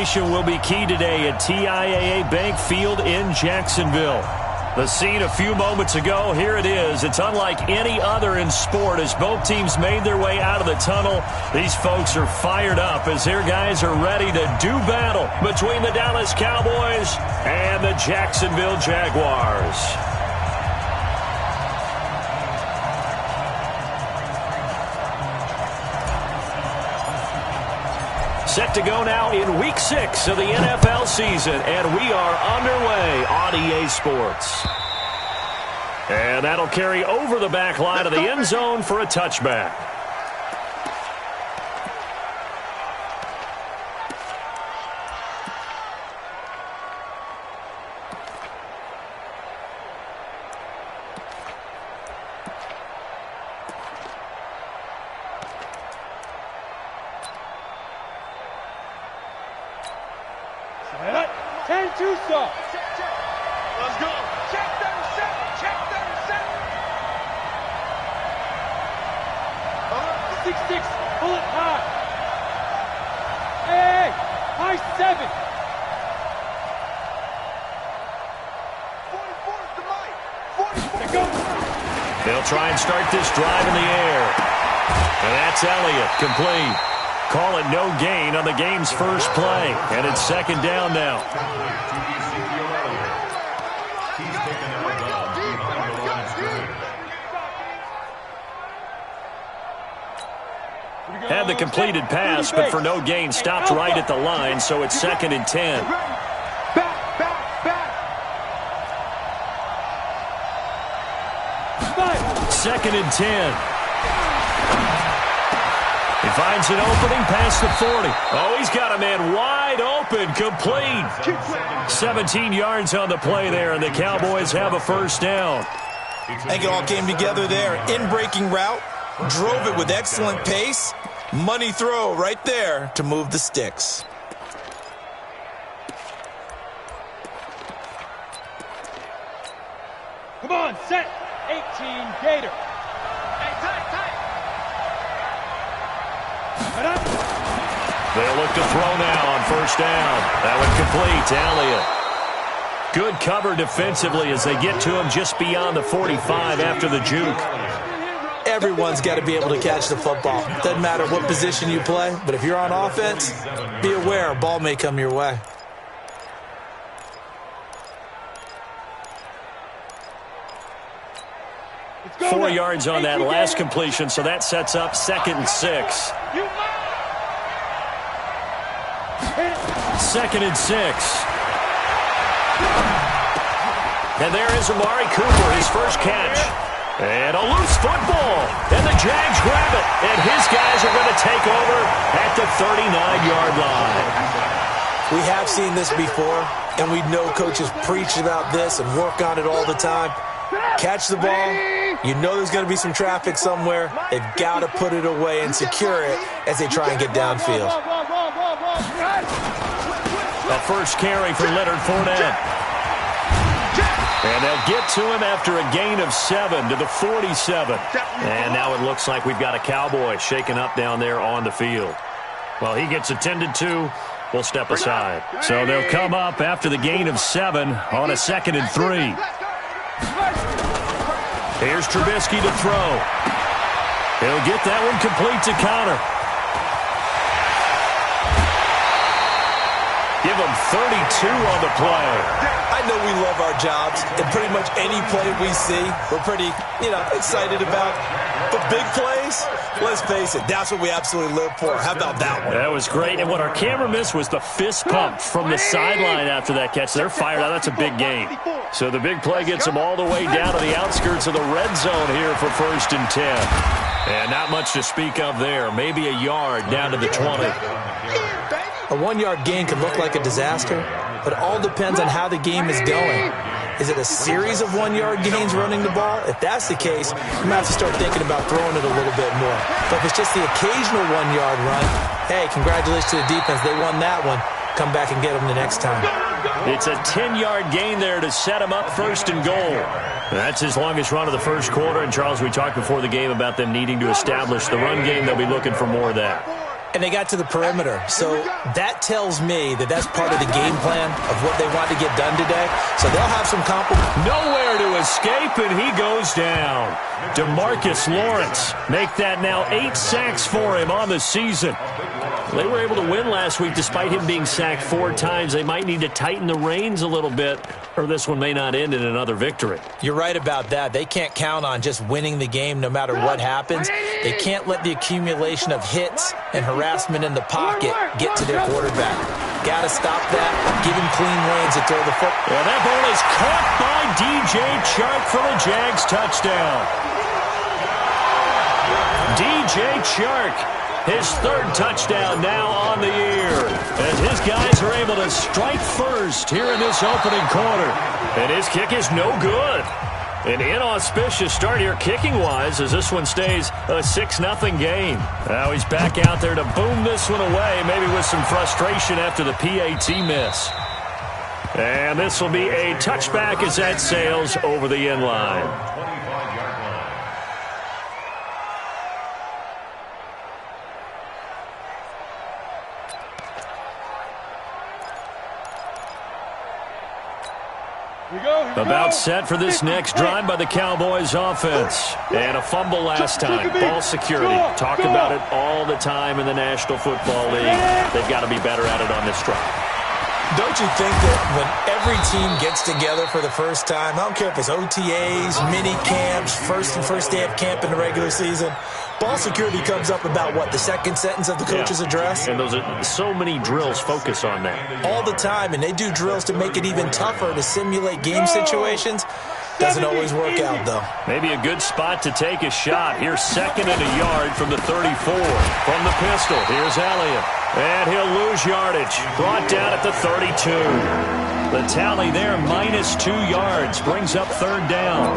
location will be key today at TIAA Bank Field in Jacksonville. The scene a few moments ago, here it is. It's unlike any other in sport as both teams made their way out of the tunnel. These folks are fired up as their guys are ready to do battle between the Dallas Cowboys and the Jacksonville Jaguars. Set to go now in Week 6 of the NFL season, and we are underway on EA Sports. And that'll carry over the back line of the end zone for a touchback. Let's go. Check 37. Check 37. 6-6. Pull it high. Hey, high 7. 44 is the mic. 44. Go. They'll try and start this drive in the air. And that's Elliott, complete. Call it no gain on the game's first play. And it's second down now. Had the completed pass, but for no gain, stopped right at the line, so it's second and 10. Second and 10. He finds an opening past the 40. Oh, he's got a man wide open, complete. 17 yards on the play there, and the Cowboys have a first down. I think it all came together there. In-breaking route, drove it with excellent pace. Money throw right there to move the sticks. Come on, set. 18, Gator. Hey, tight. They'll look to throw now on first down. That one complete to Elliott. Good cover defensively as they get to him just beyond the 45 after the juke. Everyone's got to be able to catch the football. Doesn't matter what position you play, but if you're on offense, be aware a ball may come your way. Go 4 yards on that last completion, so that sets up second and 6. Second and 6. And there is Amari Cooper, his first catch. And a loose football. And the Jags grab it. And his guys are going to take over at the 39-yard line. We have seen this before, and we know coaches preach about this and work on it all the time. Catch the ball. You know there's going to be some traffic somewhere. They've got to put it away and secure it as they try and get downfield. A first carry for Leonard Fournette. And they'll get to him after a gain of 7 to the 47. And now it looks like we've got a Cowboy shaken up down there on the field. Well, he gets attended to. We'll step aside. So they'll come up after the gain of 7 on a 2nd and 3. Here's Trubisky to throw. He'll get that one complete to Connor. Give him 32 on the play. I know we love our jobs, and pretty much any play we see, we're pretty, excited about. But big plays, let's face it, that's what we absolutely live for. How about that one? That was great, and what our camera missed was the fist pump from the sideline after that catch. They're fired out. That's a big gain. So the big play gets them all the way down to the outskirts of the red zone here for first and 10. And not much to speak of there. Maybe a yard down to the 20. A 1-yard gain can look like a disaster, but it all depends on how the game is going. Is it a series of 1-yard gains running the ball? If that's the case, you might have to start thinking about throwing it a little bit more. But if it's just the occasional 1-yard run, hey, congratulations to the defense. They won that one. Come back and get them the next time. It's a 10-yard gain there to set them up first and goal. That's his longest run of the first quarter. And, Charles, we talked before the game about them needing to establish the run game. They'll be looking for more of that. And they got to the perimeter. So that tells me that that's part of the game plan of what they want to get done today. So they'll have some nowhere to escape, and he goes down. DeMarcus Lawrence make that now 8 sacks for him on the season. They were able to win last week despite him being sacked 4 times. They might need to tighten the reins a little bit, or this one may not end in another victory. You're right about that. They can't count on just winning the game no matter what happens. They can't let the accumulation of hits and harassment in the pocket get to their quarterback. Got to stop that. Give him clean lanes to throw the football. Yeah, that ball is caught by DJ Chark for the Jags touchdown. DJ Chark, his 3rd touchdown now on the year, as his guys are able to strike first here in this opening quarter. And his kick is no good. An inauspicious start here kicking-wise as this one stays a 6-0 game. Now he's back out there to boom this one away, maybe with some frustration after the PAT miss. And this will be a touchback as that sails over the end line. About set for this next drive by the Cowboys offense. And a fumble last time. Ball security. Talk about it all the time in the National Football League. They've got to be better at it on this drive. Don't you think that when every team gets together for the first time, I don't care if it's OTAs, mini camps, first day of camp in the regular season, ball security comes up about what, the second sentence of the coach's address? And those are so many drills focus on that. All the time, and they do drills to make it even tougher to simulate game situations. Doesn't always work out, though. Maybe a good spot to take a shot. Here's 2nd and a yard from the 34. From the pistol, here's Elliott. And he'll lose yardage. Brought down at the 32. The tally there, -2 yards. Brings up 3rd down.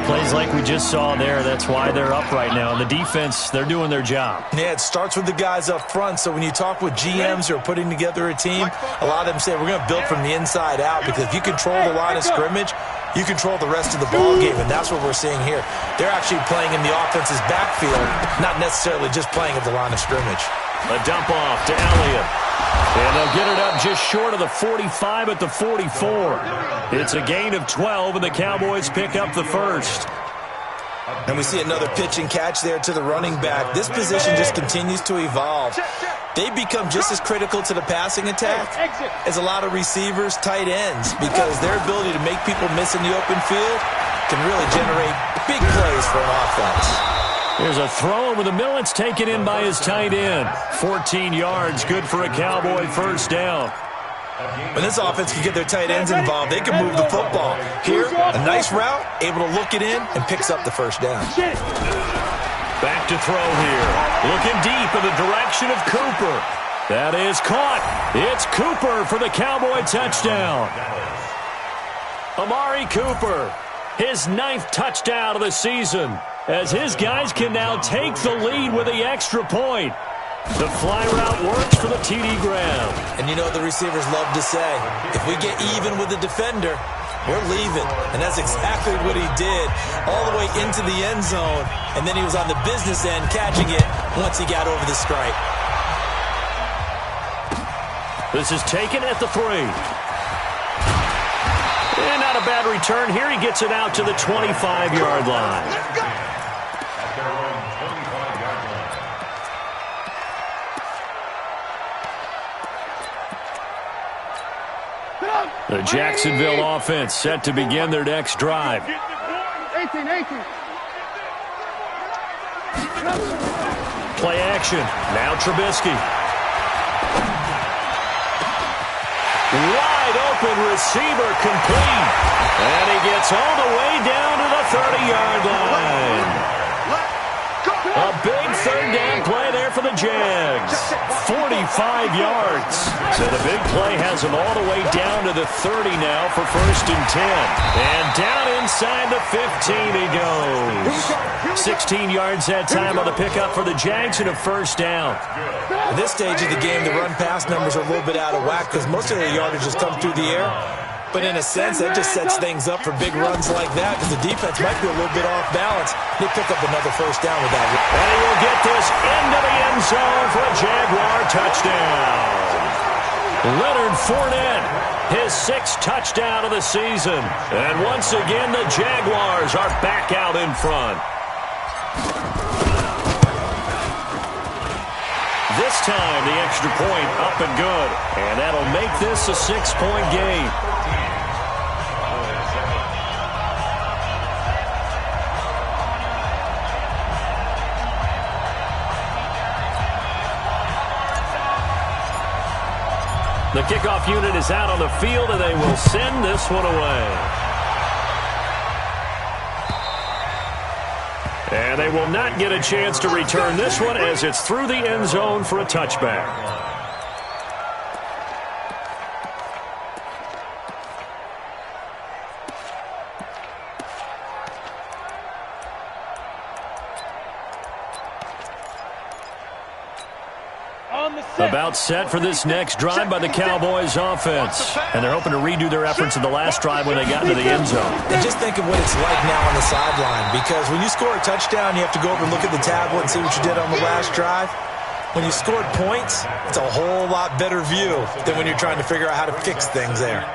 Plays like we just saw there. That's why they're up right now. And the defense, they're doing their job. Yeah, it starts with the guys up front. So when you talk with GMs who are putting together a team, a lot of them say, we're going to build from the inside out. Because if you control the line of scrimmage, you control the rest of the ball game, and that's what we're seeing here. They're actually playing in the offense's backfield, not necessarily just playing at the line of scrimmage. A dump off to Elliott. And they'll get it up just short of the 45 at the 44. It's a gain of 12, and the Cowboys pick up the first. And we see another pitch and catch there to the running back. This position just continues to evolve. They become just as critical to the passing attack as a lot of receivers, tight ends, because their ability to make people miss in the open field can really generate big plays for an offense. Here's a throw over the middle. It's taken in by his tight end. 14 yards, good for a Cowboy first down. When this offense can get their tight ends involved, they can move the football. Here, a nice route, able to look it in, and picks up the first down. Back to throw here. Looking deep in the direction of Cooper. That is caught. It's Cooper for the Cowboy touchdown. Amari Cooper, his 9th touchdown of the season, as his guys can now take the lead with the extra point. The fly route works for the TD grab. And you know the receivers love to say, if we get even with the defender, we're leaving. And that's exactly what he did, all the way into the end zone. And then he was on the business end catching it once he got over the stripe. This is taken at the 3. And not a bad return here. He gets it out to the 25-yard line. The Jacksonville offense set to begin their next drive. 18. Play action. Now Trubisky. Wide open receiver complete. And he gets all the way down to the 30-yard line. A big 3rd down play there for the Jags. 45 yards. So the big play has him all the way down to the 30 now for 1st and 10. And down inside the 15 he goes. 16 yards that time on the pickup for the Jags and a 1st down. At this stage of the game, the run-pass numbers are a little bit out of whack because most of their yardage has come through the air. But in a sense, that just sets things up for big runs like that because the defense might be a little bit off balance. They pick up another first down with that. And he will get this into the end zone for a Jaguar touchdown. Leonard Fournette, his 6th touchdown of the season. And once again, the Jaguars are back out in front. This time, the extra point up and good. And that'll make this a 6-point game. The kickoff unit is out on the field, and they will send this one away. And they will not get a chance to return this one as it's through the end zone for a touchback. About set for this next drive by the Cowboys offense. And they're hoping to redo their efforts in the last drive when they got into the end zone. And just think of what it's like now on the sideline, because when you score a touchdown, you have to go over and look at the tablet and see what you did on the last drive. When you scored points, it's a whole lot better view than when you're trying to figure out how to fix things there.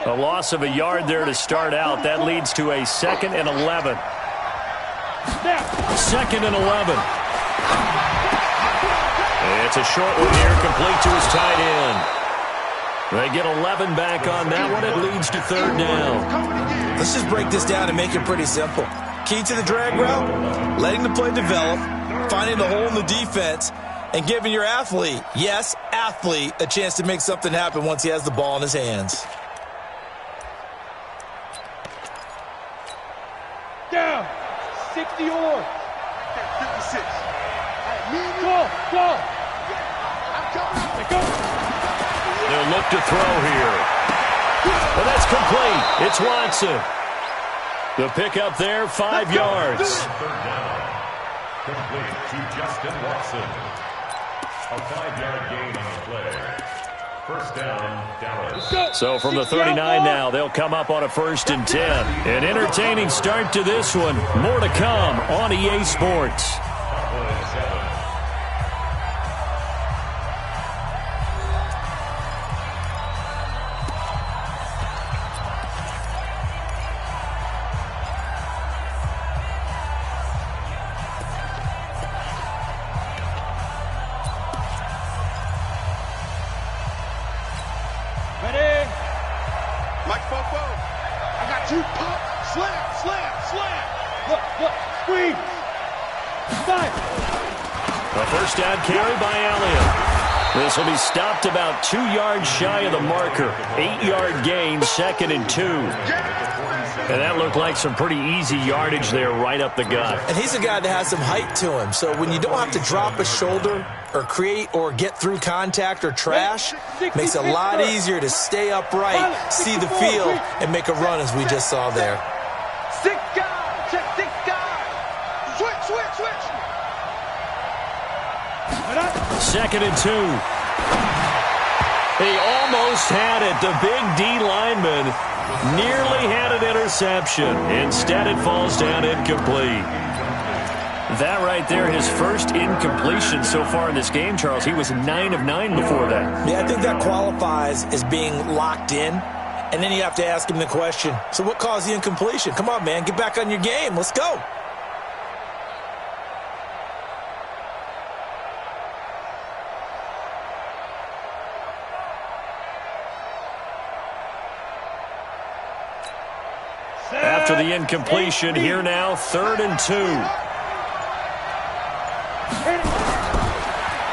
A loss of a yard there to start out. That leads to a 2nd and 11. 2nd and 11. It's a short one here, complete to his tight end. They get 11 back on that one. It leads to 3rd down. Let's just break this down and make it pretty simple. Key to the drag route, letting the play develop, finding the hole in the defense, and giving your athlete, yes, athlete, a chance to make something happen once he has the ball in his hands. Down. 60 yards. 56. Go. They'll look to throw here. Well, that's complete. It's Watson. The pickup there, 5 yards. 3rd down. Complete to Justin Watson. A 5-yard gain on the play. 1st down, Dallas. So from the 39 now, they'll come up on a 1st and 10. An entertaining start to this one. More to come on EA Sports. A 1st down carry by Elliott. This will be stopped about 2 yards shy of the marker. 8-yard gain, 2nd and 2. And that looked like some pretty easy yardage there right up the gut. And he's a guy that has some height to him. So when you don't have to drop a shoulder or create or get through contact or trash, makes it a lot easier to stay upright, see the field, and make a run as we just saw there. 6 guys. Check 6 guys. Switch. 2nd and 2. He almost had it. The big D lineman nearly had an interception. Instead, it falls down incomplete. That right there, his first incompletion so far in this game, Charles. He was 9 of 9 before that. Yeah, I think that qualifies as being locked in. And then you have to ask him the question, so what caused the incompletion? Come on, man, get back on your game. Let's go. After the incompletion, here now, 3rd and 2.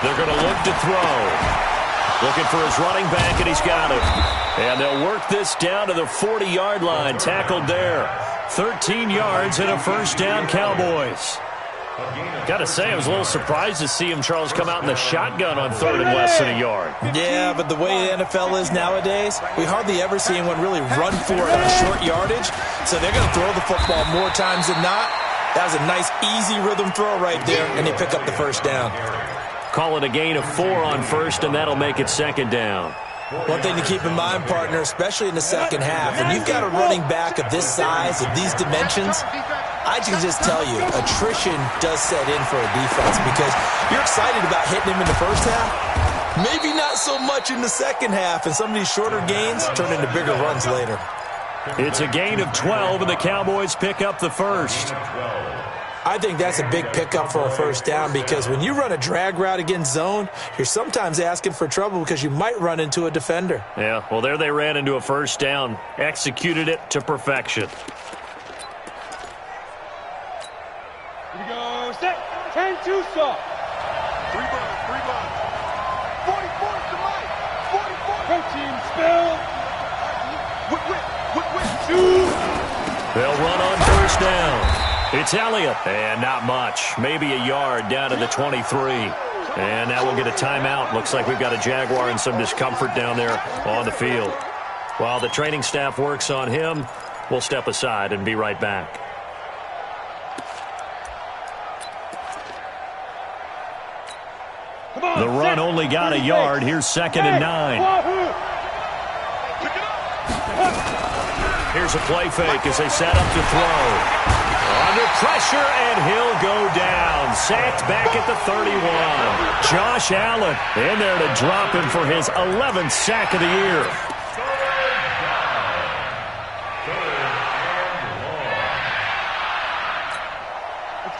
They're going to look to throw. Looking for his running back, and he's got him. And they'll work this down to the 40-yard line. Tackled there. 13 yards and a 1st down, Cowboys. Got to say, I was a little surprised to see him, Charles, come out in the shotgun on 3rd and less than a yard. Yeah, but the way the NFL is nowadays, we hardly ever see anyone really run for it on short yardage. So they're going to throw the football more times than not. That was a nice, easy rhythm throw right there, and they pick up the 1st down. call it a gain of 4 on first, and that'll make it second down. One thing to keep in mind, partner, especially in the second half, when you've got a running back of this size, of these dimensions, I can just tell you, attrition does set in for a defense because you're excited about hitting him in the first half. Maybe not so much in the second half, and some of these shorter gains turn into bigger runs later. It's a gain of 12, and the Cowboys pick up the first. I think that's a big pickup for a first down because when you run a drag route against zone, you're sometimes asking for trouble because you might run into a defender. Yeah, well, there they ran into a first down, executed it to perfection. Here we go, set, 10-2 soft. 3 buns. 44 to Mike. 44. Protein spill. Whip. They'll run on first down. It's Elliott, and not much. Maybe a yard down to the 23. And now we'll get a timeout. Looks like we've got a Jaguar in some discomfort down there on the field. While the training staff works on him, we'll step aside and be right back. The run only got a yard. Here's 2nd and 9. Here's a play fake as they set up to throw. Under pressure, and he'll go down. Sacked back at the 31. Josh Allen in there to drop him for his 11th sack of the year.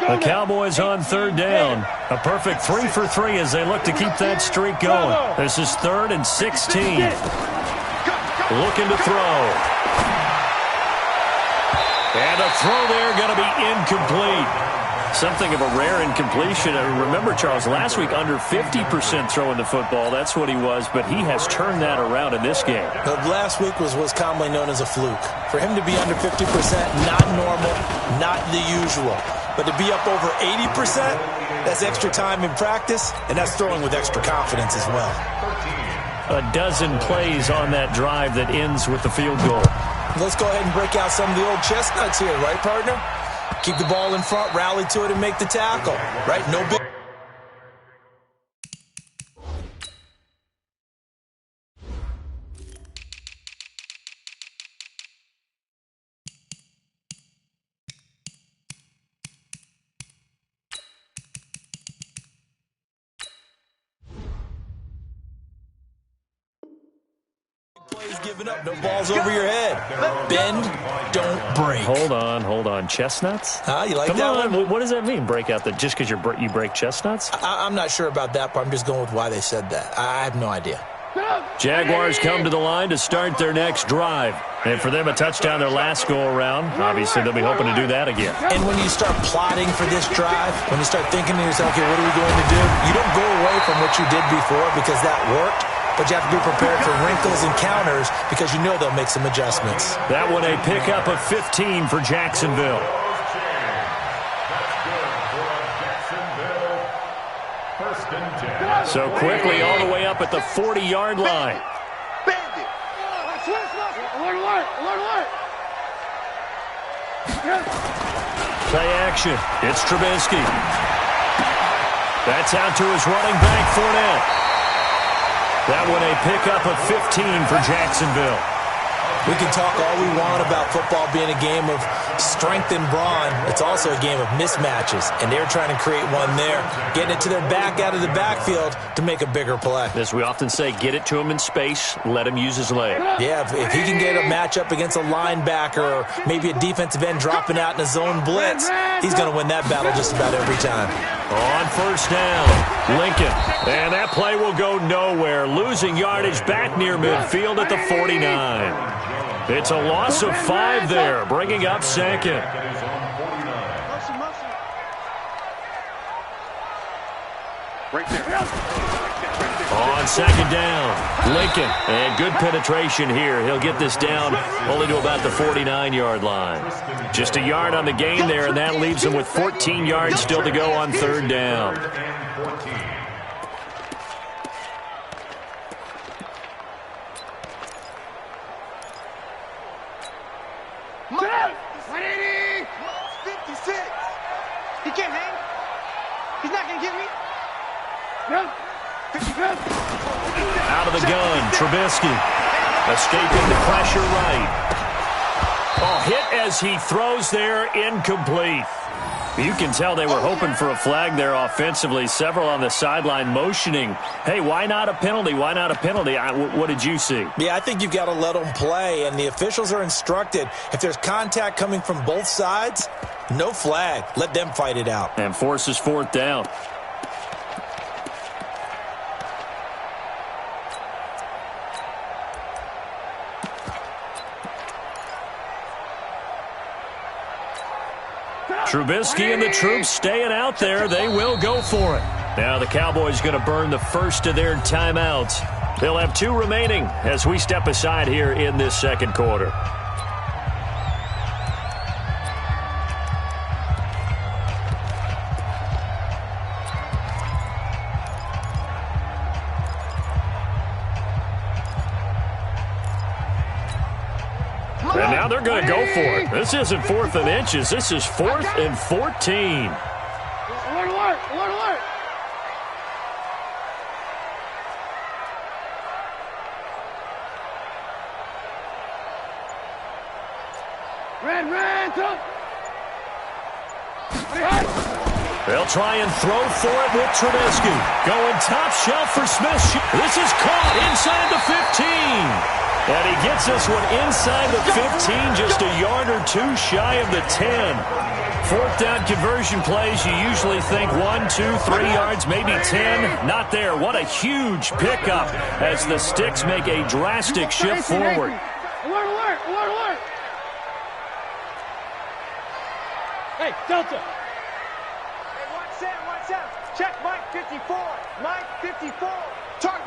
The Cowboys on 3rd down. A perfect 3 for 3 as they look to keep that streak going. This is 3rd and 16. Looking to throw. And a throw there going to be incomplete. Something of a rare incompletion. I remember, Charles, last week under 50% throwing the football. That's what he was, but he has turned that around in this game. Last week was commonly known as a fluke. For him to be under 50%, not normal, not the usual. But to be up over 80%, that's extra time in practice, and that's throwing with extra confidence as well. A dozen plays on that drive that ends with the field goal. Let's go ahead and break out some of the old chestnuts here, right, partner? Keep the ball in front, rally to it, and make the tackle, right? No big... Giving up, no balls over your head. Bend, don't break. Hold on. Chestnuts? You like Come that on. one? What does that mean, break out? Just because you break chestnuts? I'm not sure about that, but I'm just going with why they said that. I have no idea. Jaguars come to the line to start their next drive. And for them, a touchdown their last go-around. Obviously, they'll be hoping to do that again. And when you start plotting for this drive, when you start thinking to yourself, okay, what are we going to do? You don't go away from what you did before because that worked. But you have to be prepared for wrinkles and counters because you know they'll make some adjustments. That one a pickup of 15 for Jacksonville. So quickly all the way up at the 40-yard line. Play action. It's Trubisky. That's out to his running back, Fournette. That one a pickup of 15 for Jacksonville. We can talk all we want about football being a game of strength and brawn. It's also a game of mismatches, and they're trying to create one there, getting it to their back out of the backfield to make a bigger play. As we often say, get it to him in space, let him use his leg. Yeah, if he can get a matchup against a linebacker or maybe a defensive end dropping out in a zone blitz, he's going to win that battle just about every time. On first down, Lincoln. And that play will go nowhere. Losing yardage back near midfield at the 49. It's a loss of 5 there, bringing up 2nd. Right there. On 2nd down, Lincoln. And good penetration here. He'll get this down only to about the 49-yard line. Just a yard on the gain there, and that leaves him with 14 yards still to go on 3rd down. He can't hang. He's not going to get me. Out of the gun, Trubisky. Escaping the pressure right. Oh, hit as he throws there, incomplete. You can tell they were hoping for a flag there offensively. Several on the sideline motioning, hey, why not a penalty? Why not a penalty? What did you see? Yeah, I think you've got to let them play, and the officials are instructed, if there's contact coming from both sides, no flag. Let them fight it out. And forces fourth down. Trubisky and the troops staying out there. They will go for it. Now the Cowboys going to burn the first of their timeouts. They'll have 2 remaining as we step aside here in this second quarter. And now they're going to go for it. This isn't 4th and inches. This is 4th and 14. Alert, alert, alert, alert. Ran, throw. They'll try and throw for it with Trubisky. Going top shelf for Smith. This is caught inside the 15. And he gets this one inside the 15, just a yard or 2 shy of the 10. 4th down conversion plays, you usually think 1, 2, 3 yards, maybe 10. Not there. What a huge pickup as the Sticks make a drastic shift forward. Alert, alert, alert, alert. Hey, Delta. Hey, watch out. Check Mike 54. Mike 54. Target.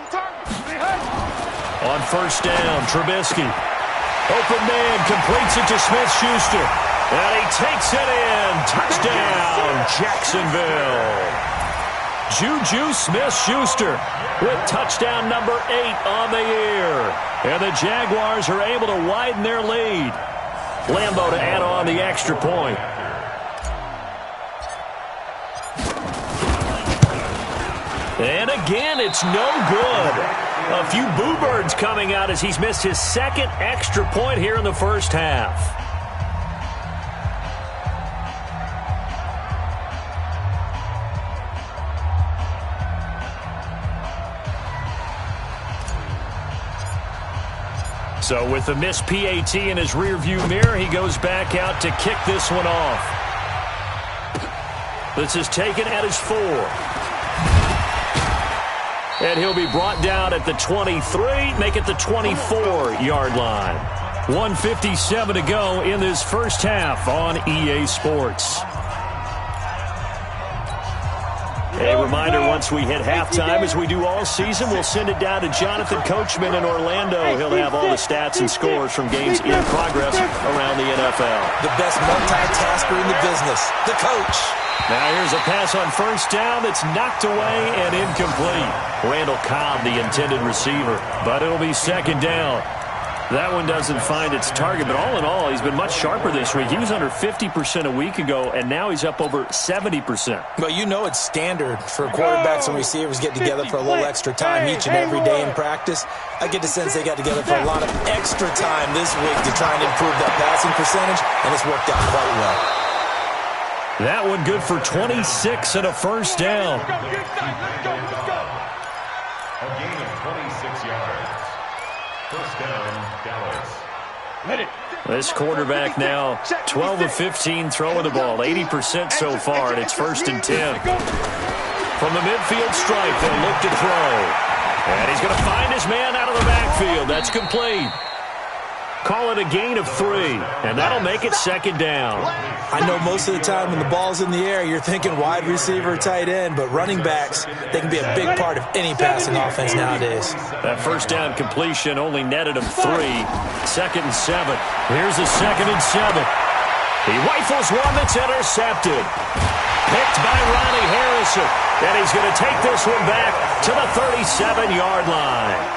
On first down, Trubisky. Open man, completes it to Smith-Schuster. And he takes it in. Touchdown, Jacksonville. Juju Smith-Schuster with touchdown number 8 on the year. And the Jaguars are able to widen their lead. Lambeau to add on the extra point. And again, it's no good. A few boo birds coming out as he's missed his 2nd extra point here in the first half. So with the missed PAT in his rearview mirror, he goes back out to kick this one off. This is taken at his 4. And he'll be brought down at the 23, make it the 24-yard line. 1:57 to go in this first half on EA Sports. A reminder, once we hit halftime, as we do all season, we'll send it down to Jonathan Coachman in Orlando. He'll have all the stats and scores from games in progress around the NFL. The best multitasker in the business, the coach. Now here's a pass on first down that's knocked away and incomplete. Randall Cobb, the intended receiver, but it'll be second down. That one doesn't find its target, but all in all, he's been much sharper this week. He was under 50% a week ago, and now he's up over 70%. Well, you know it's standard for quarterbacks and receivers get together for a little extra time each and every day in practice. I get the sense they got together for a lot of extra time this week to try and improve that passing percentage, and it's worked out quite well. That one good for 26 and a first down. Let's go. A gain of 26 yards. First down, Dallas. Hit it. This quarterback now 12 of 15 throwing the ball, 80% so far, and it's 1st and 10. From the midfield stripe, they'll look to throw. And he's going to find his man out of the backfield. That's complete. Call it a gain of 3, and that'll make it second down. I know most of the time when the ball's in the air, you're thinking wide receiver, tight end, but running backs, they can be a big part of any passing offense nowadays. That first down completion only netted him 3. 2nd and 7. Here's a 2nd and 7. He rifles one that's intercepted. Picked by Ronnie Harrison. And he's going to take this one back to the 37-yard line.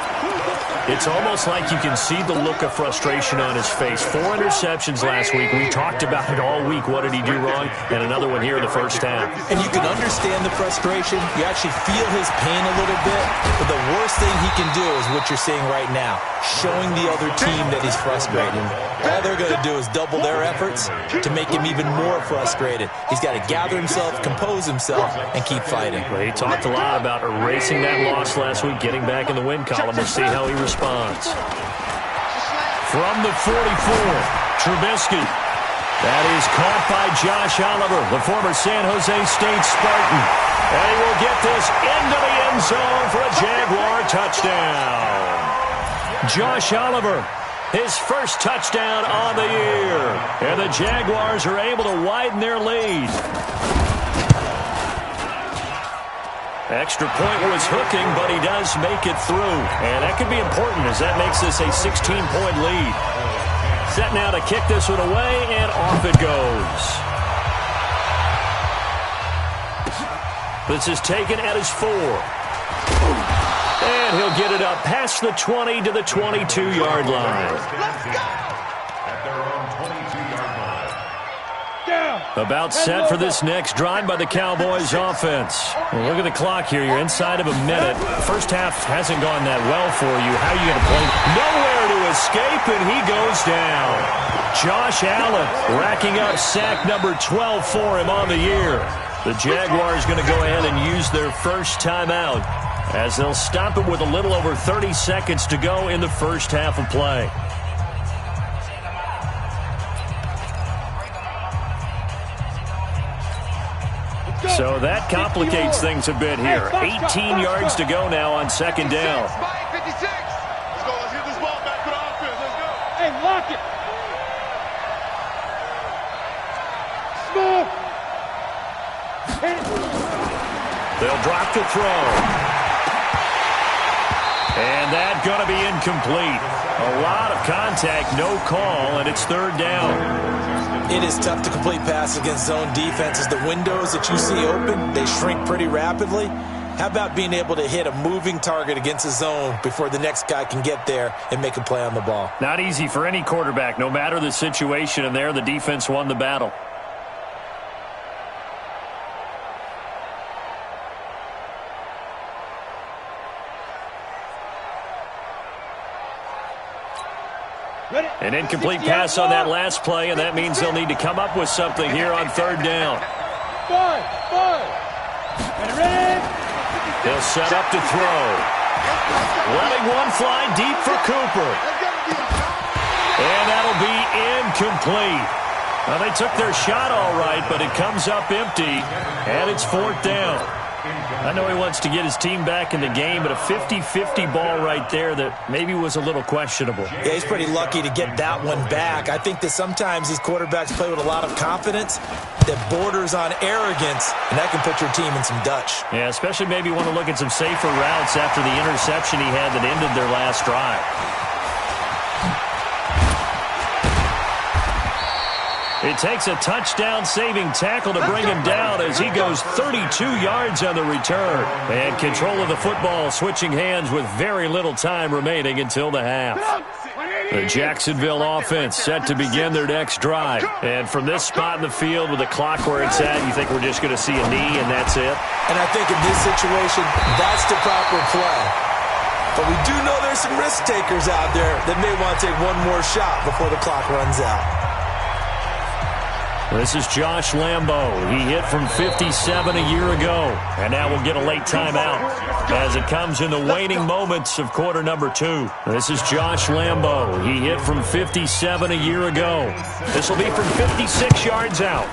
It's almost like you can see the look of frustration on his face. 4 interceptions last week. We talked about it all week. What did he do wrong? And another one here in the first half. And you can understand the frustration. You actually feel his pain a little bit. But the worst thing he can do is what you're seeing right now, showing the other team that he's frustrated. All they're going to do is double their efforts to make him even more frustrated. He's got to gather himself, compose himself, and keep fighting. Well, he talked a lot about erasing that loss last week, getting back in the win column. We'll see how he responds. From the 44, Trubisky. That is caught by Josh Oliver, the former San Jose State Spartan. And he will get this into the end zone for a Jaguar touchdown. Josh Oliver, his first touchdown on the year. And the Jaguars are able to widen their lead. Extra point was hooking, but he does make it through. And that could be important as that makes this a 16-point lead. Set now to kick this one away, and off it goes. This is taken at his 4. And he'll get it up past the 20 to the 22-yard line. At their own 22-yard line. About set for this next drive by the Cowboys offense. Well, look at the clock here. You're inside of a minute. First half hasn't gone that well for you. How are you going to play? Nowhere to escape, and he goes down. Josh Allen racking up sack number 12 for him on the year. The Jaguars going to go ahead and use their first timeout as they'll stop it with a little over 30 seconds to go in the first half of play. So that complicates things a bit here. 18 yards to go now on second down. 56. Let's go. Let's get this ball back to the offense. Let's go. Hey, lock it. Small. They'll drop to throw. And that's going to be incomplete. A lot of contact, no call, and it's third down. It is tough to complete passes against zone defenses. The windows that you see open, they shrink pretty rapidly. How about being able to hit a moving target against a zone before the next guy can get there and make a play on the ball? Not easy for any quarterback, no matter the situation, and there the defense won the battle. An incomplete pass on that last play, and that means they'll need to come up with something here on third down. They'll set up to throw. Letting one fly deep for Cooper. And that'll be incomplete. Well, they took their shot all right, but it comes up empty, and it's fourth down. I know he wants to get his team back in the game, but a 50-50 ball right there that maybe was a little questionable. Yeah, he's pretty lucky to get that one back. I think that sometimes these quarterbacks play with a lot of confidence that borders on arrogance, and that can put your team in some Dutch. Yeah, especially maybe want to look at some safer routes after the interception he had that ended their last drive. It takes a touchdown-saving tackle to bring him down as he goes 32 yards on the return. And control of the football switching hands with very little time remaining until the half. The Jacksonville offense set to begin their next drive. And from this spot in the field with the clock where it's at, you think we're just going to see a knee and that's it? And I think in this situation, that's the proper play. But we do know there's some risk takers out there that may want to take one more shot before the clock runs out. This is Josh Lambo. He hit from 57 a year ago. And now we'll get a late timeout as it comes in the waning moments of quarter number 2. This is Josh Lambo. He hit from 57 a year ago. This will be from 56 yards out.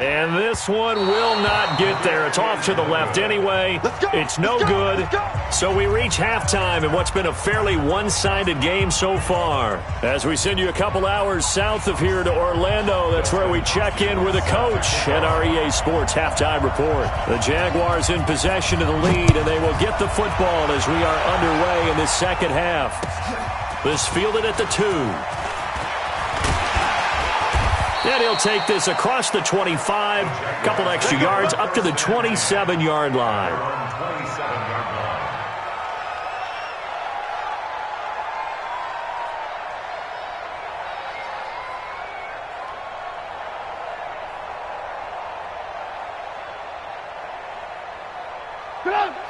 And this one will not get there. It's off to the left anyway. It's no good. So we reach halftime in what's been a fairly one-sided game so far. As we send you a couple hours south of here to Orlando, that's where we check in with the coach at our EA Sports Halftime Report. The Jaguars in possession of the lead, and they will get the football as we are underway in this second half. This fielded at the 2. And he'll take this across the 25, a couple extra yards, up to the 27-yard line.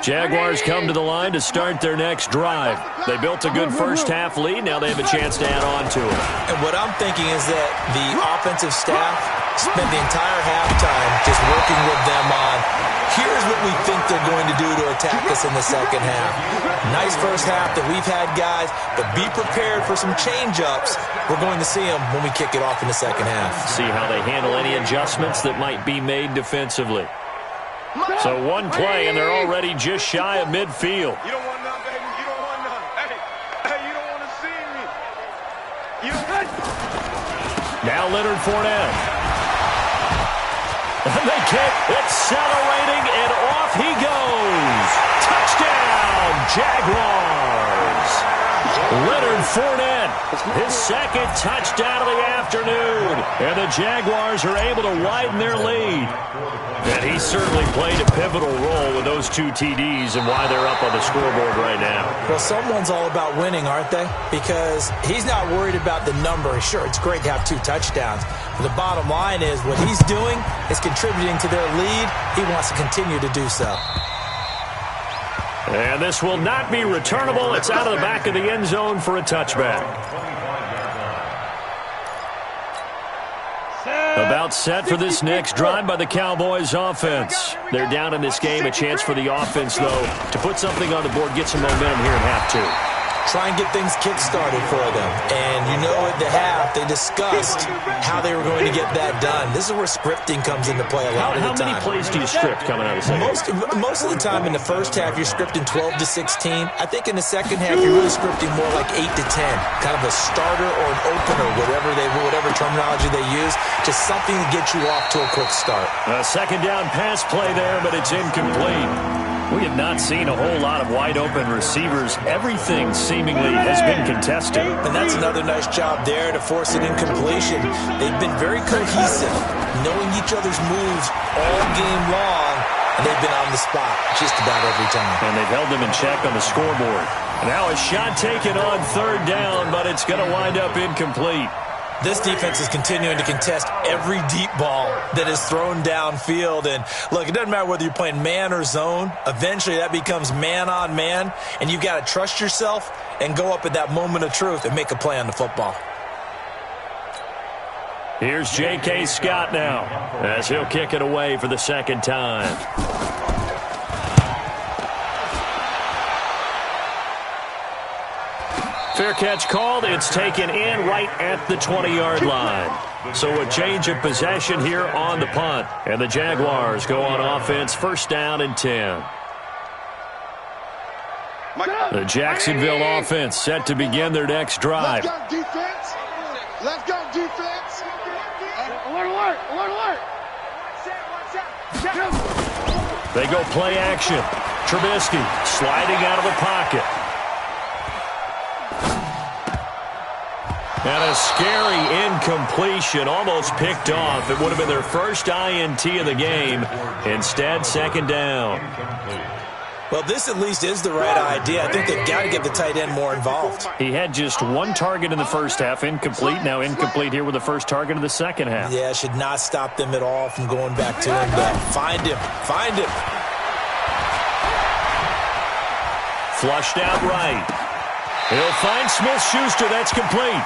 Jaguars come to the line to start their next drive. They built a good first-half lead. Now they have a chance to add on to it. And what I'm thinking is that the offensive staff spent the entire halftime just working with them on, here's what we think they're going to do to attack us in the second half. Nice first half that we've had, guys, but be prepared for some change-ups. We're going to see them when we kick it off in the second half. See how they handle any adjustments that might be made defensively. So one play, and they're already just shy of midfield. You don't want none, baby. You don't want none. Hey, you don't want to see me. You don't. Now Leonard Fournette. And they kick, accelerating, and off he goes. Touchdown, Jaguars. Leonard Fournette, his second touchdown of the afternoon. And the Jaguars are able to widen their lead. And he certainly played a pivotal role with those 2 TDs and why they're up on the scoreboard right now. Well, someone's all about winning, aren't they? Because he's not worried about the number. Sure, it's great to have 2 touchdowns. But the bottom line is what he's doing is contributing to their lead. He wants to continue to do so. And this will not be returnable. It's out of the back of the end zone for a touchback. About set for this next drive by the Cowboys offense. They're down in this game. A chance for the offense, though, to put something on the board, get some momentum here in half 2. Try and get things kick-started for them. And you know at the half, they discussed how they were going to get that done. This is where scripting comes into play a lot of the time. How many plays do you script coming out of the second? Most of the time in the first half, you're scripting 12 to 16. I think in the second half, you're really scripting more like 8 to 10. Kind of a starter or an opener, whatever terminology they use. Just something to get you off to a quick start. A second down pass play there, but it's incomplete. We have not seen a whole lot of wide-open receivers. Everything seemingly has been contested. And that's another nice job there to force an incompletion. They've been very cohesive, knowing each other's moves all game long, and they've been on the spot just about every time. And they've held them in check on the scoreboard. Now a shot taken on third down, but it's going to wind up incomplete. This defense is continuing to contest every deep ball that is thrown downfield. And, look, it doesn't matter whether you're playing man or zone. Eventually that becomes man-on-man, and you've got to trust yourself and go up at that moment of truth and make a play on the football. Here's J.K. Scott now as he'll kick it away for the second time. Fair catch called. It's taken in right at the 20-yard line. So a change of possession here on the punt. And the Jaguars go on offense, first down and 10. The Jacksonville offense set to begin their next drive. Let's go, defense. Let's go, defense. Alert, alert, alert. They go play action. Trubisky sliding out of the pocket. And a scary incompletion, almost picked off. It would have been their first INT of the game. Instead, second down. Well, this at least is the right idea. I think they've got to get the tight end more involved. He had just one target in the first half, incomplete. Now incomplete here with the first target of the second half. Yeah, should not stop them at all from going back to him. But find him. Find him. Flushed out right. He'll find Smith-Schuster. That's complete.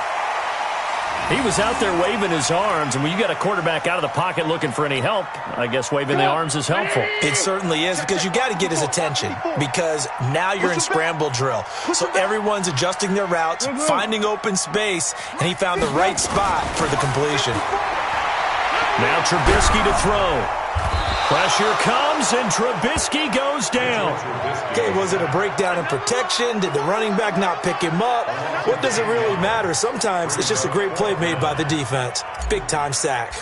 He was out there waving his arms, and when you got a quarterback out of the pocket looking for any help, I guess waving the arms is helpful. It certainly is, because you got to get his attention, because now you're in scramble drill. So everyone's adjusting their routes, finding open space, and he found the right spot for the completion. Now Trubisky to throw. Pressure comes, and Trubisky goes down. Okay, was it a breakdown in protection? Did the running back not pick him up? What does it really matter? Sometimes it's just a great play made by the defense. Big-time sack.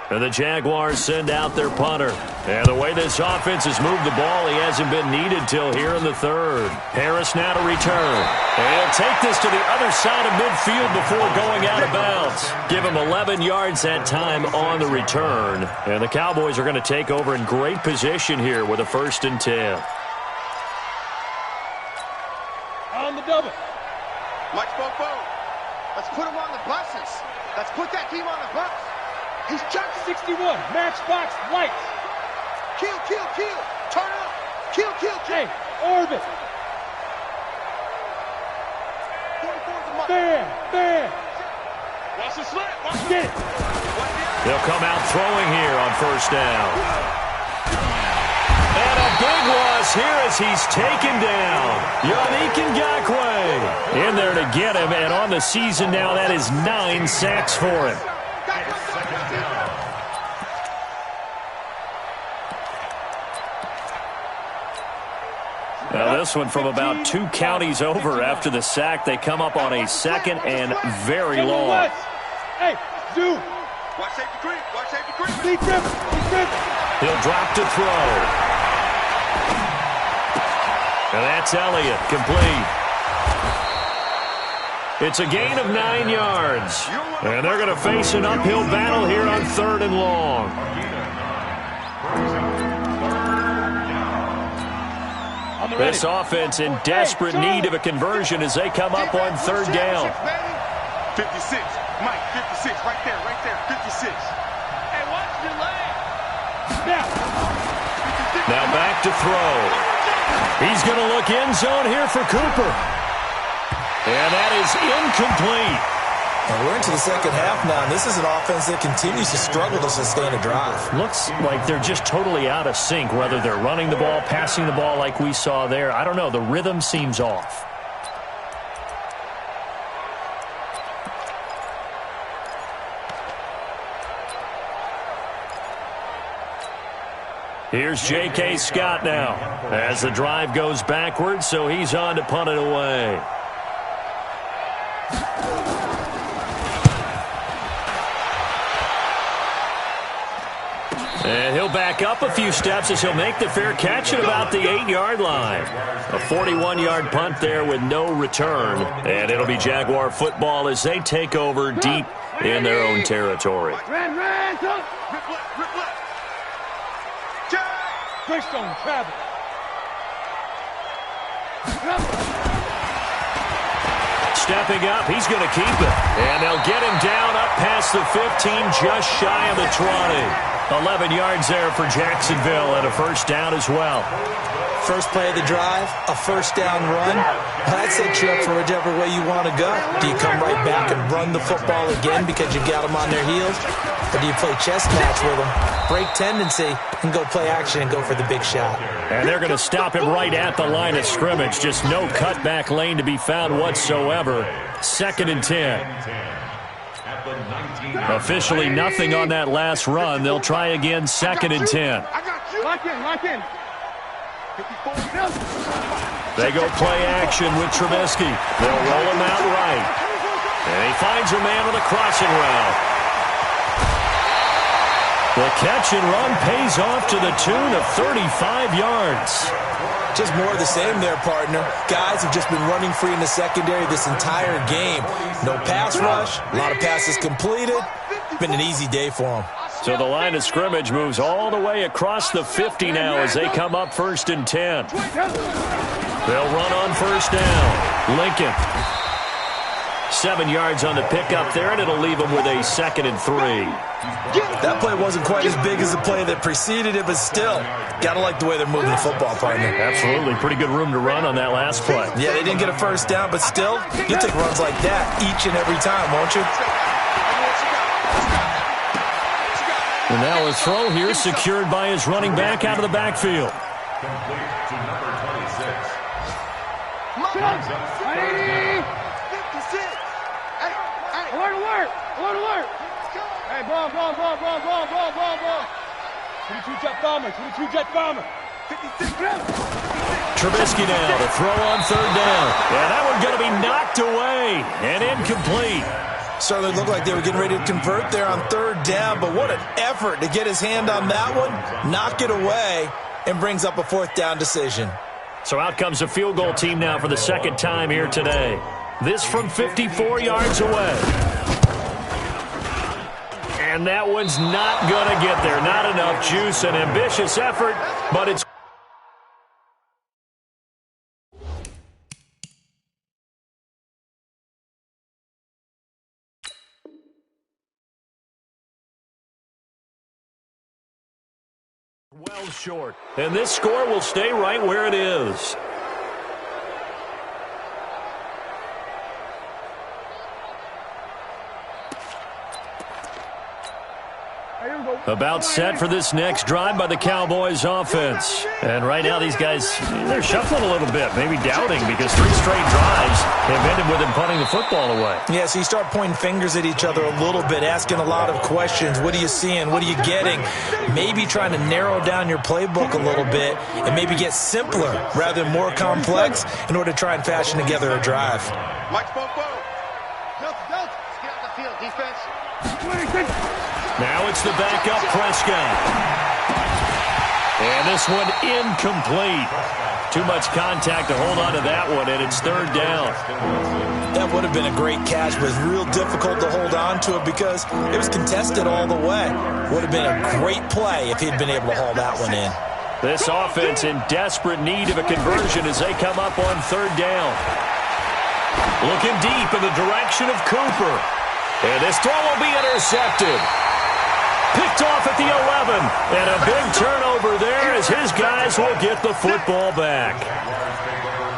And the Jaguars send out their punter. And the way this offense has moved the ball, he hasn't been needed till here in the third. Harris now to return. And he'll take this to the other side of midfield before going out of bounds. Give him 11 yards that time on the return. And the Cowboys are going to take over in great position here with a 1st and 10. On the double. Mike Bobo. Let's put him on the buses. Let's put that team on the bus. He's Chuck 61, matchbox lights. Kill, kill, kill. Turn up. Kill, kill, kill. Hey, orbit. Bam, bam. Watch the slant. Watch Get it. They'll come out throwing here on 1st down. And a big loss here as he's taken down. Yannick Ngakoue in there to get him. And on the season now, that is 9 sacks for him. Now this one from about 2 counties over after the sack. They come up on a 2nd and very long. Hey, dude. Watch safety creep. Watch safety creep. Deep grip. He'll drop to throw. And that's Elliott, complete. It's a gain of 9 yards. And they're going to face an uphill battle here on 3rd and long. This offense in desperate need of a conversion as they come up on 3rd down. 56. Mike, 56. Right there. 56. Hey, watch your leg. Now back to throw. He's going to look end zone here for Cooper. And that is incomplete. And we're into the second half now, and this is an offense that continues to struggle to sustain a drive. Looks like they're just totally out of sync, whether they're running the ball, passing the ball like we saw there. I don't know. The rhythm seems off. Here's J.K. Scott now as the drive goes backwards, so he's on to punt it away. And he'll back up a few steps as he'll make the fair catch at about the 8-yard line. A 41-yard punt there with no return. And it'll be Jaguar football as they take over deep in their own territory. Greystone travel. Stepping up, he's going to keep it. And they'll get him down up past the 15, just shy of the 20. 11 yards there for Jacksonville and a 1st down as well. First play of the drive, a 1st down run. That sets you up for whichever way you want to go. Do you come right back and run the football again because you got them on their heels? Or do you play chess match with them, break tendency, and go play action and go for the big shot? And they're going to stop him right at the line of scrimmage. Just no cutback lane to be found whatsoever. 2nd and 10. Officially nothing on that last run. They'll try again, 2nd and 10. Lock in. They go play action with Trubisky. They'll roll him out right. And he finds a man with a crossing route. The catch and run pays off to the tune of 35 yards. Just more of the same there, partner. Guys have just been running free in the secondary this entire game. No pass rush, a lot of passes completed. Been an easy day for them. So the line of scrimmage moves all the way across the 50 now as they come up 1st and 10. They'll run on 1st down. Lincoln. 7 yards on the pickup there, and it'll leave them with a 2nd and 3. That play wasn't quite as big as the play that preceded it, but still, gotta like the way they're moving the football, partner. Absolutely. Pretty good room to run on that last play. Yeah, they didn't get a 1st down, but still, you'll take runs like that each and every time, won't you? And now a throw here secured by his running back out of the backfield. Complete to number 26. Alert. Hey, ball. 22 jet bomber. Trubisky now to throw on 3rd down. Yeah, that one going to be knocked away and incomplete. Certainly looked like they were getting ready to convert there on third down, but what an effort to get his hand on that one, knock it away, and brings up a fourth down decision. So out comes a field goal team now for the second time here today. This from 54 yards away. And that one's not going to get there. Not enough juice, an ambitious effort, but it's well short. And this score will stay right where it is. About set for this next drive by the Cowboys offense. And right now these guys, they're shuffling a little bit, maybe doubting, because 3 straight drives have ended with them punting the football away. Yeah, so you start pointing fingers at each other a little bit, asking a lot of questions. What are you seeing? What are you getting? Maybe trying to narrow down your playbook a little bit and maybe get simpler rather than more complex in order to try and fashion together a drive. Watch both. Let's get out the field, defense. Now it's the backup Prescott. And this one incomplete. Too much contact to hold on to that one, and it's third down. That would have been a great catch, but it was real difficult to hold on to it because it was contested all the way. Would have been a great play if he'd been able to haul that one in. This offense in desperate need of a conversion as they come up on third down. Looking deep in the direction of Cooper. And this throw will be intercepted. Picked off at the 11. And a big turnover there as his guys will get the football back.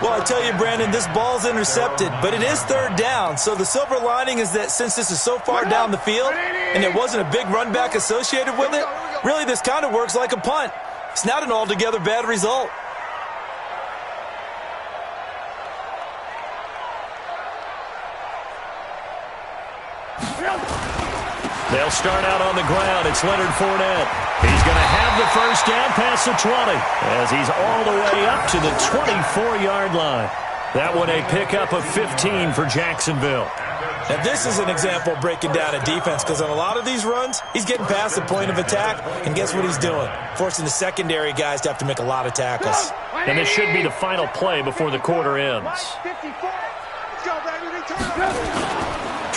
Well, I tell you, Brandon, this ball's intercepted, but it is third down. So the silver lining is that since this is so far down the field and there wasn't a big run back associated with it, really this kind of works like a punt. It's not an altogether bad result. They'll start out on the ground. It's Leonard Fournette. He's going to have the first down past the 20 as he's all the way up to the 24-yard line. That one a pickup of 15 for Jacksonville. Now this is an example of breaking down a defense because on a lot of these runs, he's getting past the point of attack, and guess what he's doing? Forcing the secondary guys to have to make a lot of tackles. And this should be the final play before the quarter ends.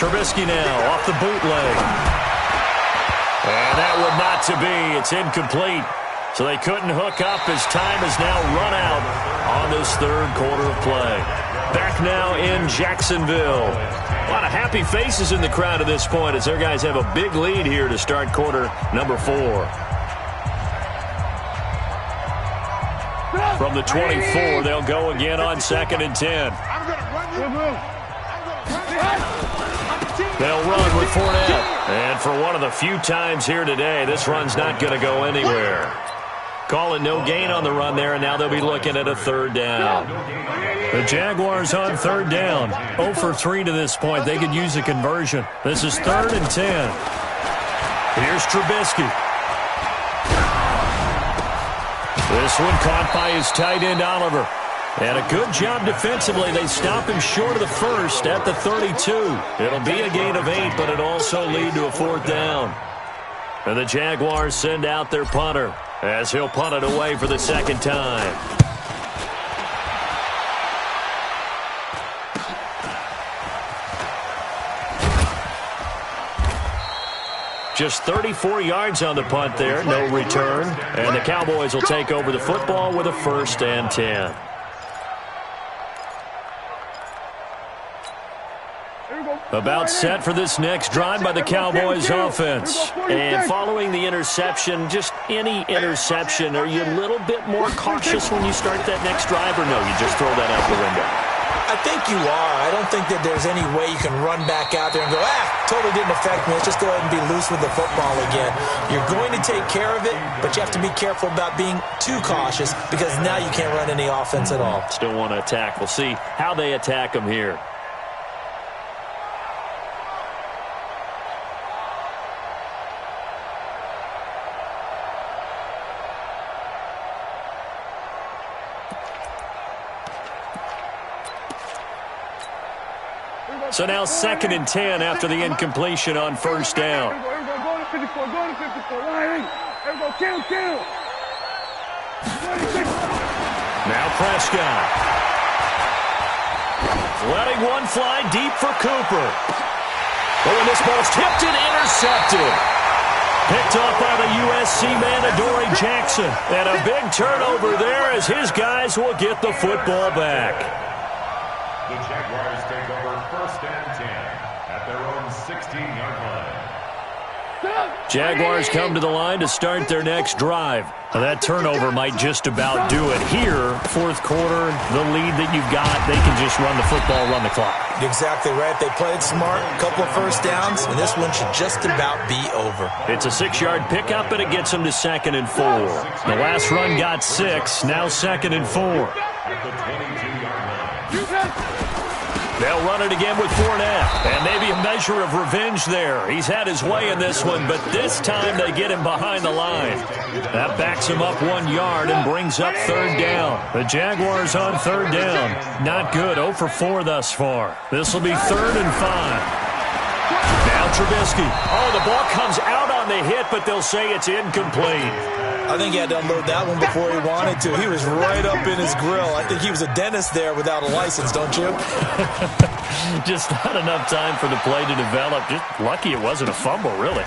Trubisky now off the bootleg. And that would not to be. It's incomplete. So they couldn't hook up as time is now run out on this third quarter of play. Back now in Jacksonville. A lot of happy faces in the crowd at this point as their guys have a big lead here to start quarter number 4. From the 24, they'll go again on 2nd and 10. They'll run with Fournette. And for one of the few times here today, this run's not going to go anywhere. Call it no gain on the run there, and now they'll be looking at a third down. The Jaguars on third down. 0 for 3 to this point. They could use a conversion. This is 3rd and 10. Here's Trubisky. This one caught by his tight end, Oliver. And a good job defensively. They stop him short of the first at the 32. It'll be a gain of 8, but it'll also lead to a 4th down. And the Jaguars send out their punter as he'll punt it away for the second time. Just 34 yards on the punt there, no return. And the Cowboys will take over the football with a 1st and 10. About set for this next drive by the Cowboys offense. And following the interception, just any interception, are you a little bit more cautious when you start that next drive, or no, you just throw that out the window? I think you are. I don't think that there's any way you can run back out there and go, totally didn't affect me. Let's just go ahead and be loose with the football again. You're going to take care of it, but you have to be careful about being too cautious because now you can't run any offense at all. Still want to attack. We'll see how they attack them here. So now 2nd and 10 after the incompletion on first down. Go to 54, go to 54. Line, there we go, kill. 26. Now Prescott. Letting one fly deep for Cooper. But when this ball's tipped and intercepted. Picked off by the USC man, Adoree Jackson. And a big turnover there as his guys will get the football back. The Jaguars take over 1st and 10 at their own 16-yard line. Jaguars come to the line to start their next drive. Now that turnover might just about do it. Here, 4th quarter, the lead that you've got, they can just run the football, run the clock. You're exactly right. They played smart, a couple of first downs, and this one should just about be over. It's a 6-yard pickup, and it gets them to 2nd and 4. The last run got 6, now 2nd and 4. At the 22-yard line. They'll run it again with Fournette, and maybe a measure of revenge there. He's had his way in this one, but this time they get him behind the line. That backs him up 1 yard and brings up 3rd down. The Jaguars on 3rd down. Not good, 0 for 4 thus far. This will be 3rd and 5. Now Trubisky. Oh, the ball comes out on the hit, but they'll say it's incomplete. I think he had to unload that one before he wanted to. He was right up in his grill. I think he was a dentist there without a license, don't you? Just not enough time for the play to develop. Just lucky it wasn't a fumble, really.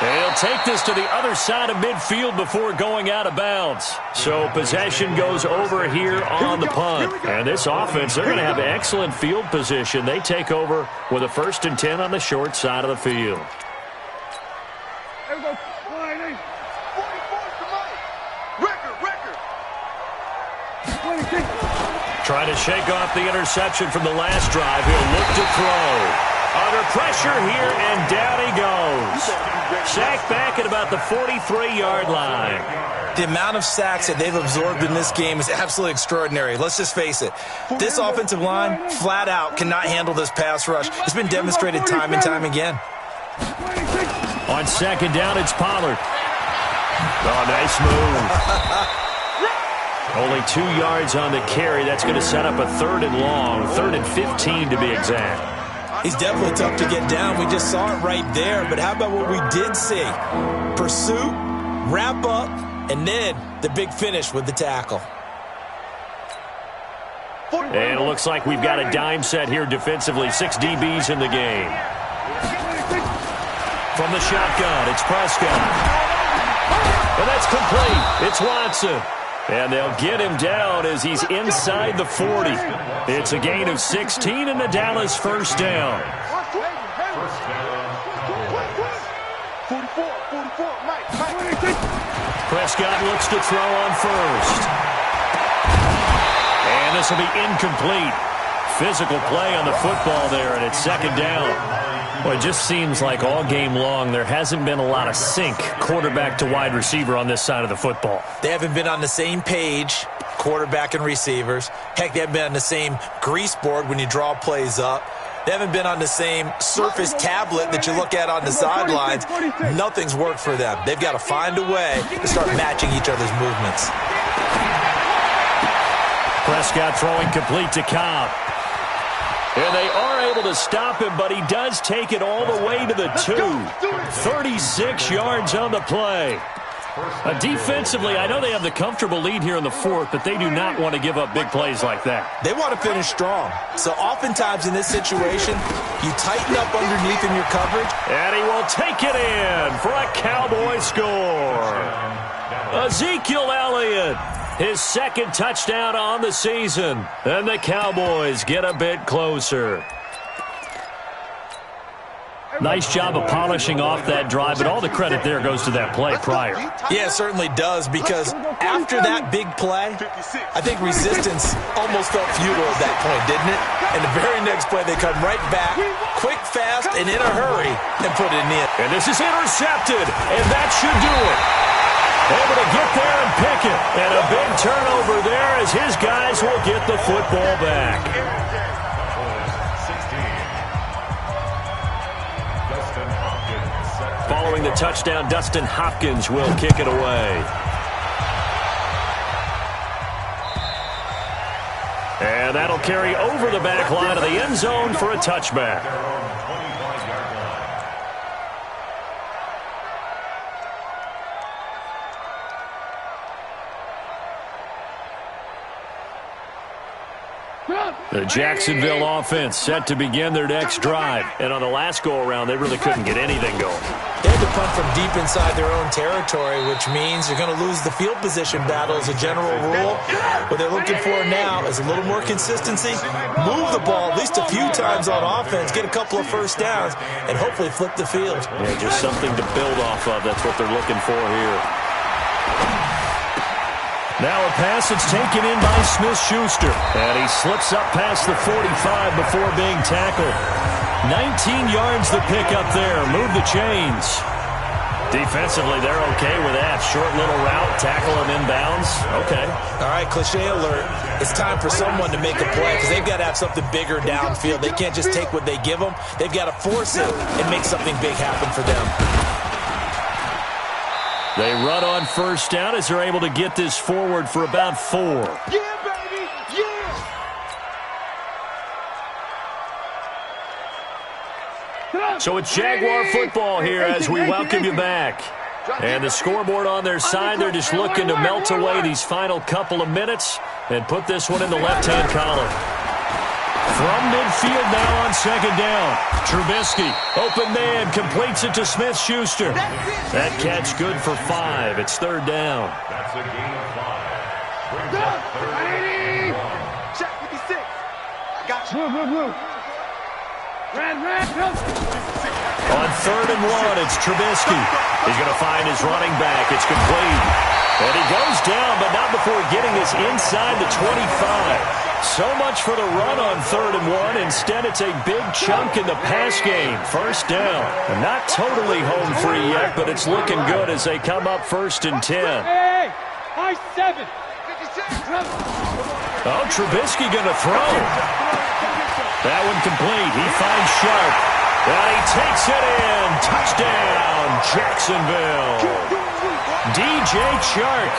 They'll take this to the other side of midfield before going out of bounds. So possession goes over here on the punt. And this offense, they're going to have excellent field position. They take over with a 1st and 10 on the short side of the field. There we go, line, 44 to Mike. Record. 26. Trying to shake off the interception from the last drive. He'll look to throw. Under pressure here, and down he goes. Sacked back at about the 43-yard line. The amount of sacks that they've absorbed in this game is absolutely extraordinary. Let's just face it. This offensive line, flat out, cannot handle this pass rush. It's been demonstrated time and time again. On 2nd down, it's Pollard. Oh, nice move. Only 2 yards on the carry. That's going to set up a 3rd and long, 3rd and 15 to be exact. He's definitely tough to get down. We just saw it right there. But how about what we did see? Pursuit, wrap up, and then the big finish with the tackle. And it looks like we've got a dime set here defensively. 6 DBs in the game. From the shotgun, it's Prescott. And that's complete. It's Watson. And they'll get him down as he's inside the 40. It's a gain of 16 and the Dallas 1st down. 44, Mike. Prescott looks to throw on 1st. And this will be incomplete. Physical play on the football there, and it's 2nd down. Well, it just seems like all game long there hasn't been a lot of sync quarterback to wide receiver on this side of the football. They haven't been on the same page, quarterback and receivers. Heck, they haven't been on the same grease board when you draw plays up. They haven't been on the same Surface tablet that you look at on the sidelines. Nothing's worked for them. They've got to find a way to start matching each other's movements. Prescott throwing complete to Cobb. And they are able to stop him, but he does take it all the way to the 2. 36 yards on the play. Defensively, I know they have the comfortable lead here in the 4th, but they do not want to give up big plays like that. They want to finish strong. So oftentimes in this situation, you tighten up underneath in your coverage. And he will take it in for a Cowboy score. Ezekiel Elliott. His 2nd touchdown on the season. And the Cowboys get a bit closer. Nice job of polishing off that drive, but all the credit there goes to that play prior. Yeah, it certainly does, because after that big play, I think resistance almost felt futile at that point, didn't it? And the very next play, they come right back, quick, fast, and in a hurry, and put it in. And this is intercepted, and that should do it. Able to get there and pick it. And a big turnover there as his guys will get the football back. Following the touchdown, Dustin Hopkins will kick it away. And that'll carry over the back line of the end zone for a touchback. The Jacksonville offense set to begin their next drive. And on the last go-around, they really couldn't get anything going. They had to punt from deep inside their own territory, which means you're going to lose the field position battle as a general rule. What they're looking for now is a little more consistency, move the ball at least a few times on offense, get a couple of first downs, and hopefully flip the field. Yeah, just something to build off of. That's what they're looking for here. Now a pass that's taken in by Smith-Schuster. And he slips up past the 45 before being tackled. 19 yards the pick up there. Move the chains. Defensively, they're okay with that. Short little route, tackle him inbounds. Okay. All right, cliche alert. It's time for someone to make a play because they've got to have something bigger downfield. They can't just take what they give them. They've got to force it and make something big happen for them. They run on first down as they're able to get this forward for about 4. Yeah, baby! Yeah! So it's Jaguar football here as we welcome you back. And the scoreboard on their side, they're just looking to melt away these final couple of minutes and put this one in the left-hand column. From midfield now on second down. Trubisky, open man, completes it to Smith-Schuster. That catch good for 5. It's third down. That's a gain of 5. Brings up third and long. Check 56. I got you. Blue. Red, go. On third and 1, it's Trubisky. He's going to find his running back. It's complete. And he goes down, but not before getting this inside the 25. So much for the run on third and 1. Instead, it's a big chunk in the pass game. First down. Not totally home free yet, but it's looking good as they come up first and 10. Hey! I 7. Oh, Trubisky going to throw. That one complete. He finds Sharp. And he takes it in. Touchdown, Jacksonville. DJ Chark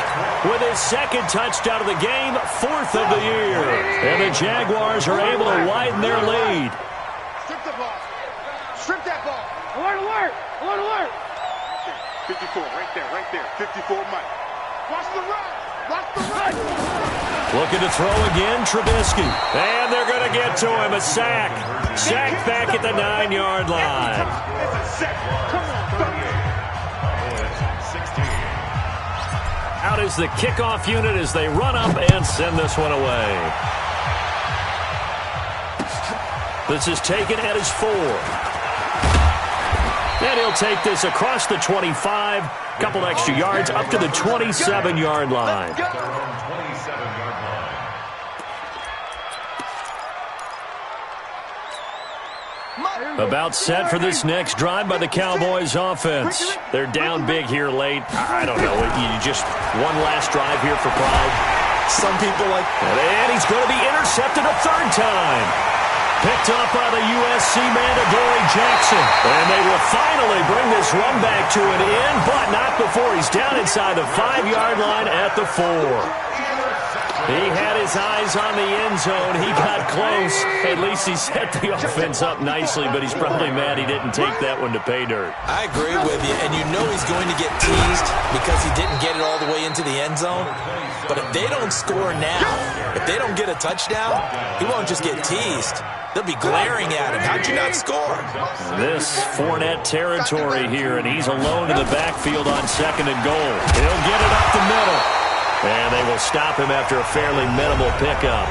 with his second touchdown of the game, 4th of the year. And the Jaguars are able to widen their lead. Strip the ball. Strip that ball. Alert! 54, right there. 54, Mike. Watch the run. Looking to throw again, Trubisky. And they're going to get to him. A sack. Sacked back at the 9-yard line. It's a sack. Come on, Out is the kickoff unit as they run up and send this one away. This is taken at his 4. And he'll take this across the 25. Couple extra yards up to the 27-yard line. About set for this next drive by the Cowboys offense. They're down big here late. I don't know. You just one last drive here for pride. Some people like... And he's going to be intercepted a third time. Picked up by the USC man, Adoree Jackson. And they will finally bring this run back to an end, but not before he's down inside the 5-yard line at the 4. He had his eyes on the end zone. He got close. At least he set the offense up nicely, but he's probably mad he didn't take that one to pay dirt. I agree with you, and you know he's going to get teased because he didn't get it all the way into the end zone. But if they don't score now, if they don't get a touchdown, he won't just get teased. They'll be glaring at him. How'd you not score? This Fournette territory here, and he's alone in the backfield on second and goal. He'll get it up the middle. And they will stop him after a fairly minimal pickup.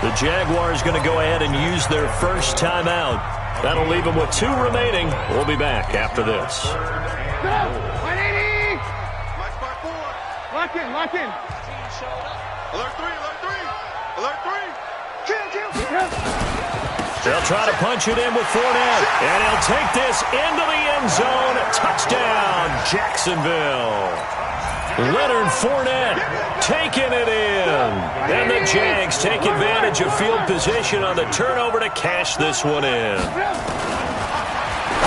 The Jaguars going to go ahead and use their first timeout. That'll leave them with 2 remaining. We'll be back after this. Go! 180! Lock in. Alert 3. Kill. They'll try to punch it in with Fournette. And he'll take this into the end zone. Touchdown, Jacksonville. Leonard Fournette taking it in. And the Jags take advantage of field position on the turnover to cash this one in.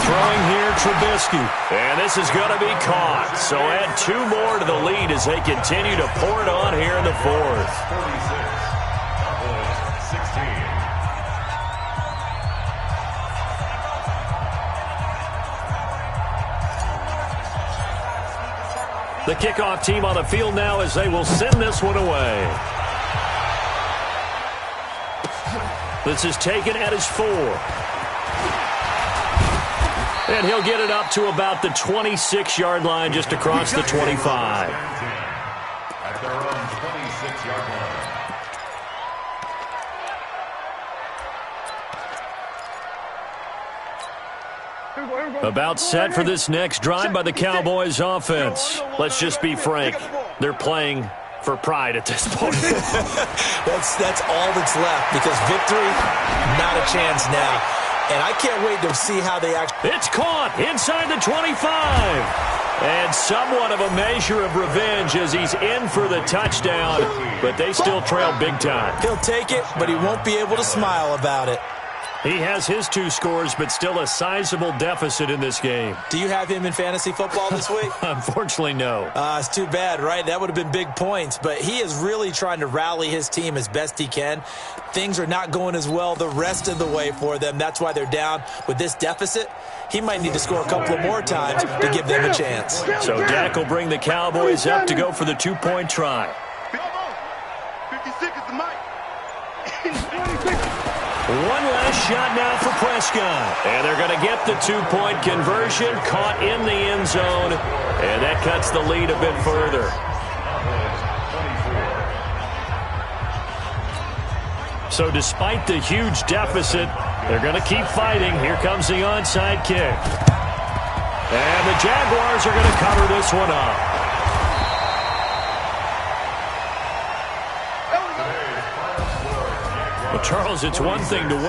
Throwing here, Trubisky. And this is going to be caught. So add 2 more to the lead as they continue to pour it on here in the 4th. The kickoff team on the field now as they will send this one away. This is taken at his 4. And he'll get it up to about the 26-yard line, just across the 25. At their own 26-yard line. About set for this next drive by the Cowboys offense. Let's just be frank. They're playing for pride at this point. That's all that's left, because victory, not a chance now. And I can't wait to see how they act. It's caught inside the 25. And somewhat of a measure of revenge as he's in for the touchdown, but they still trail big time. He'll take it, but he won't be able to smile about it. He has his 2 scores, but still a sizable deficit in this game. Do you have him in fantasy football this week? Unfortunately, no. It's too bad, right? That would have been big points, but he is really trying to rally his team as best he can. Things are not going as well the rest of the way for them. That's why they're down with this deficit. He might need to score a couple of more times to give them a chance. So Dak will bring the Cowboys up to go for the 2-point try. 56 is the mic. One last shot now for Prescott. And they're going to get the 2-point conversion, caught in the end zone. And that cuts the lead a bit further. So despite the huge deficit, they're going to keep fighting. Here comes the onside kick. And the Jaguars are going to cover this one up. Well, Charles, it's one thing to win.